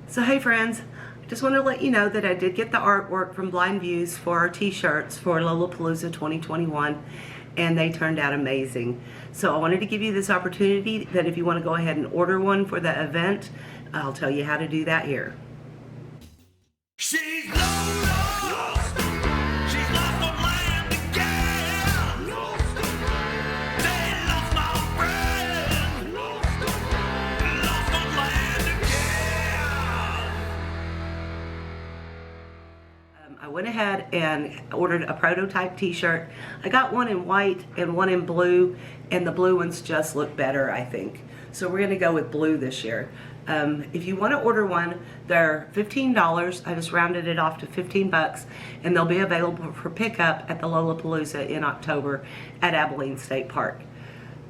So hey friends, I just want to let you know that I did get the artwork from Blind Views for our t-shirts for Lolapalooza 2021 and they turned out amazing. So I wanted to give you this opportunity that if you want to go ahead and order one for the event, I'll tell you how to do that here. She's lost. She's lost her mind again. They lost my friend. Lost her land again. I went ahead and ordered a prototype t-shirt. I got one in white and one in blue, and the blue ones just look better, I think. So we're going to go with blue this year. If you want to order one, they're $15. I just rounded it off to 15 bucks, and they'll be available for pickup at the Lolapalooza in October at Abilene State Park.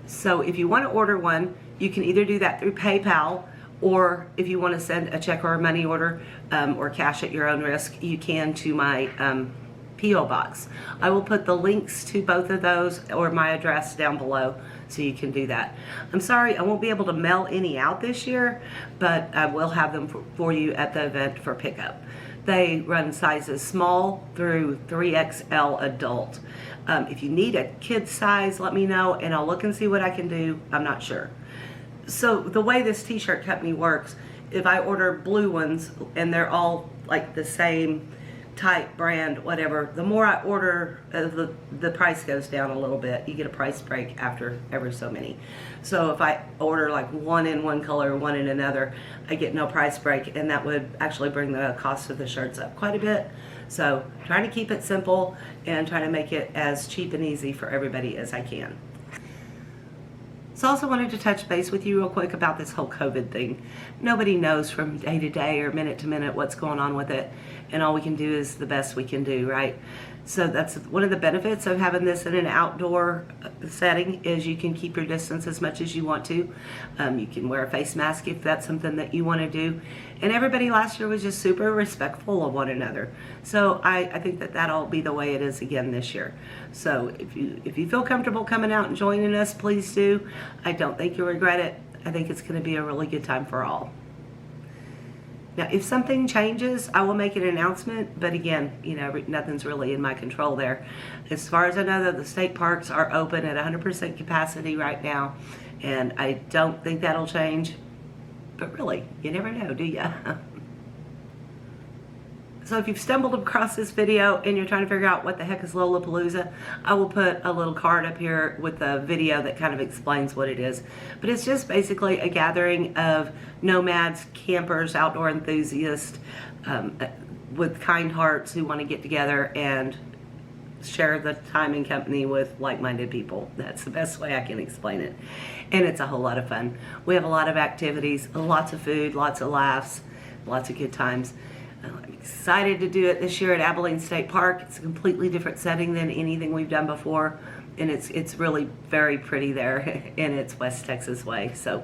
So if you want to order one, you can either do that through PayPal, or if you want to send a check or a money order or cash at your own risk, you can to my P.O. box. I will put the links to both of those or my address down below so you can do that. I'm sorry I won't be able to mail any out this year, but I will have them for you at the event for pickup. They run sizes small through 3XL adult. If you need a kid size, let me know and I'll look and see what I can do. I'm not sure. So the way this t-shirt company works, if I order blue ones and they're all like the same type, brand, whatever, the more I order, the price goes down a little bit. You get a price break after ever so many. So if I order like one in one color, one in another, I get no price break, and that would actually bring the cost of the shirts up quite a bit. So trying to keep it simple and trying to make it as cheap and easy for everybody as I can. So I also wanted to touch base with you real quick about this whole COVID thing. Nobody knows from day to day or minute to minute what's going on with it, and all we can do is the best we can do, right? So that's one of the benefits of having this in an outdoor setting, is you can keep your distance as much as you want to. You can wear a face mask if that's something that you want to do. And everybody last year was just super respectful of one another. So I think that that'll be the way it is again this year. So if you feel comfortable coming out and joining us, please do. I don't think you'll regret it. I think it's going to be a really good time for all. Now, if something changes, I will make an announcement, but again, you know, nothing's really in my control there. As far as I know, the state parks are open at 100% capacity right now, and I don't think that'll change, but really, you never know, do ya? So if you've stumbled across this video and you're trying to figure out what the heck is Lolapalooza, I will put a little card up here with a video that kind of explains what it is. But it's just basically a gathering of nomads, campers, outdoor enthusiasts with kind hearts who want to get together and share the time and company with like-minded people. That's the best way I can explain it. And it's a whole lot of fun. We have a lot of activities, lots of food, lots of laughs, lots of good times. I'm excited to do it this year at Abilene State Park. It's a completely different setting than anything we've done before, and it's really very pretty there in its West Texas way. So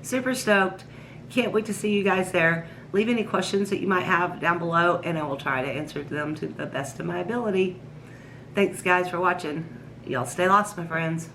super stoked. Can't wait to see you guys there. Leave any questions that you might have down below and I will try to answer them to the best of my ability. Thanks guys for watching. Y'all stay lost, my friends.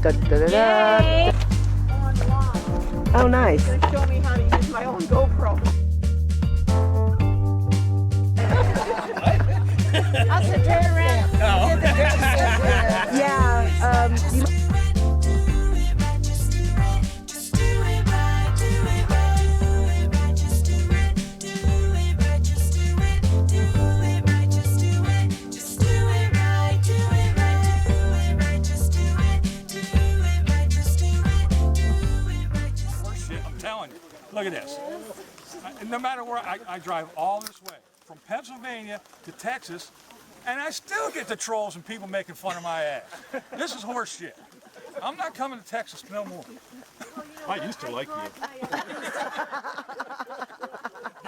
Da, da, da, da. Oh, nice. They show me how to use my own GoPro. I'll sit turn around. Yeah. Look at this. No matter where I drive all this way, from Pennsylvania to Texas, and I still get the trolls and people making fun of my ass. This is horse shit. I'm not coming to Texas no more. I used to like you.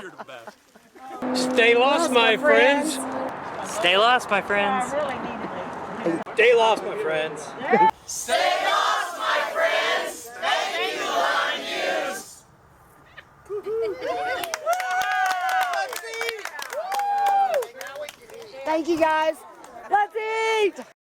You're the best. Stay lost, my friends. Stay lost, my friends. I really needed it. Stay lost, my friends. Thank you guys. Let's eat.